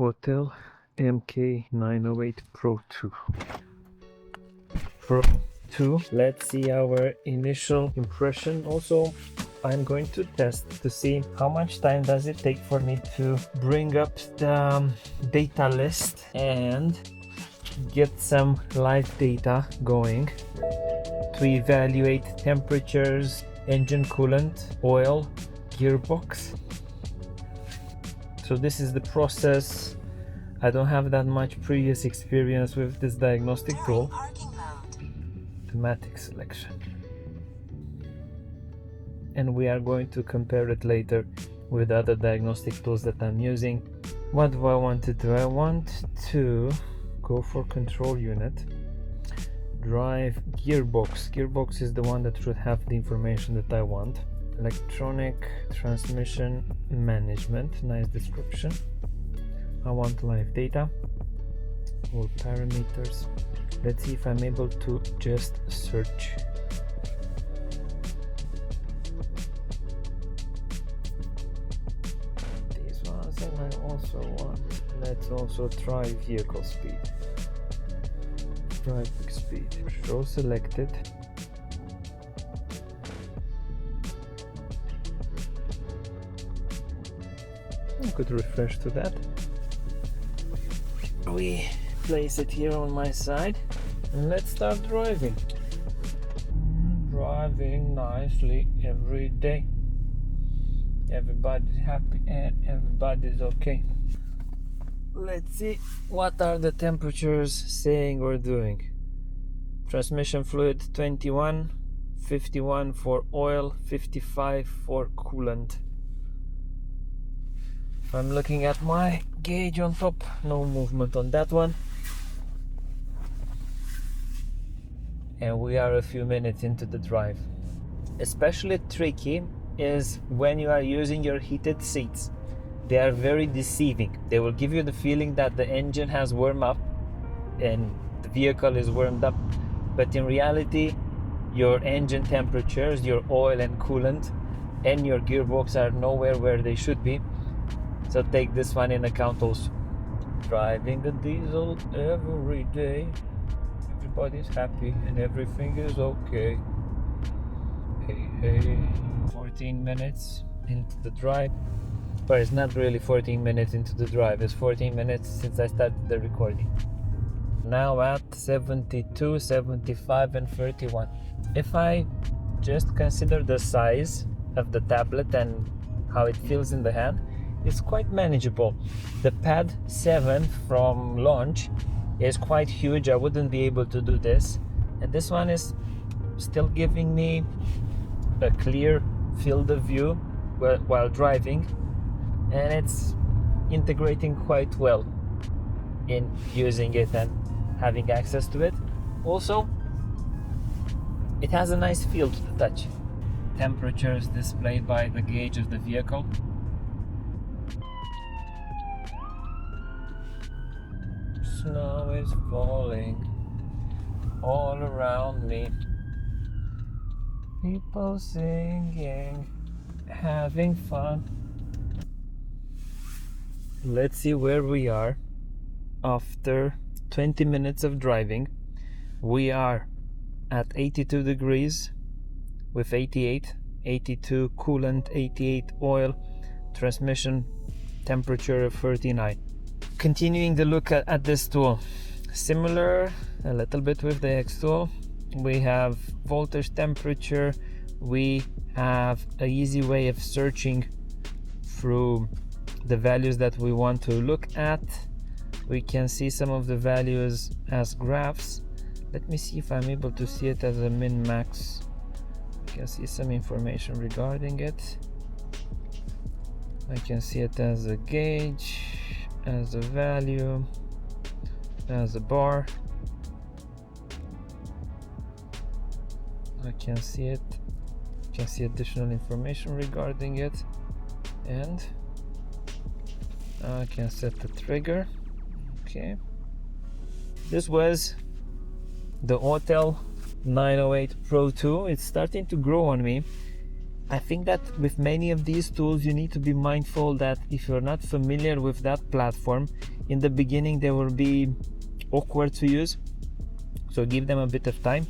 Autel MK908 Pro 2. Let's see our initial impression. Also, I'm going to test to see how much time does it take for me to bring up the data list and get some live data going to evaluate temperatures, engine coolant, oil, gearbox. So this is the process. I don't have that much previous experience with this diagnostic tool. Thematic selection. And we are going to compare it later with other diagnostic tools that I'm using. What do I want to do? I want to go for control unit, drive gearbox. Gearbox is the one that should have the information that I want. Electronic transmission management, nice description. I want live data, all parameters. Let's see if I'm able to just search. These ones, and I also want, let's also try vehicle speed. Driving speed, show selected. I could refresh to that. We place it here on my side and let's start driving. Driving nicely every day. Everybody's happy and everybody's okay. Let's see what are the temperatures saying or doing. Transmission fluid 21, 51 for oil, 55 for coolant. If I'm looking at my gauge on top, no movement on that one. And we are a few minutes into the drive. Especially tricky is when you are using your heated seats. They are very deceiving. They will give you the feeling that the engine has warmed up and the vehicle is warmed up, but in reality your engine temperatures, your oil and coolant and your gearbox are nowhere where they should be. So take this one in account also. Driving a diesel every day, everybody's happy and everything is okay. Hey, 14 minutes into the drive. But it's not really 14 minutes into the drive, it's 14 minutes since I started the recording. Now at 72, 75 and 31. If I just consider the size of the tablet and how it feels in the hand, it's quite manageable. The Pad 7 from launch is quite huge. I wouldn't be able to do this. And this one is still giving me a clear field of view while driving. And it's integrating quite well in using it and having access to it. Also, it has a nice feel to the touch. Temperatures displayed by the gauge of the vehicle. Snow is falling all around me. People singing, having fun. Let's see where we are after 20 minutes of driving. We are at 82 degrees with 88, 82 coolant, 88 oil, transmission temperature of 39. Continuing the look at this tool, similar a little bit with the Xtool. We have voltage, temperature. We have an easy way of searching through the values that we want to look at. We can see some of the values as graphs. Let me see if I'm able to see it as a min-max. I can see some information regarding it. I can see it as a gauge, as a value, as a bar. I can see it. I can see additional information regarding it, and I can set the trigger. Okay. This was the Autel 908 Pro 2. It's starting to grow on me. I think that with many of these tools you need to be mindful that if you're not familiar with that platform, in the beginning they will be awkward to use, so give them a bit of time.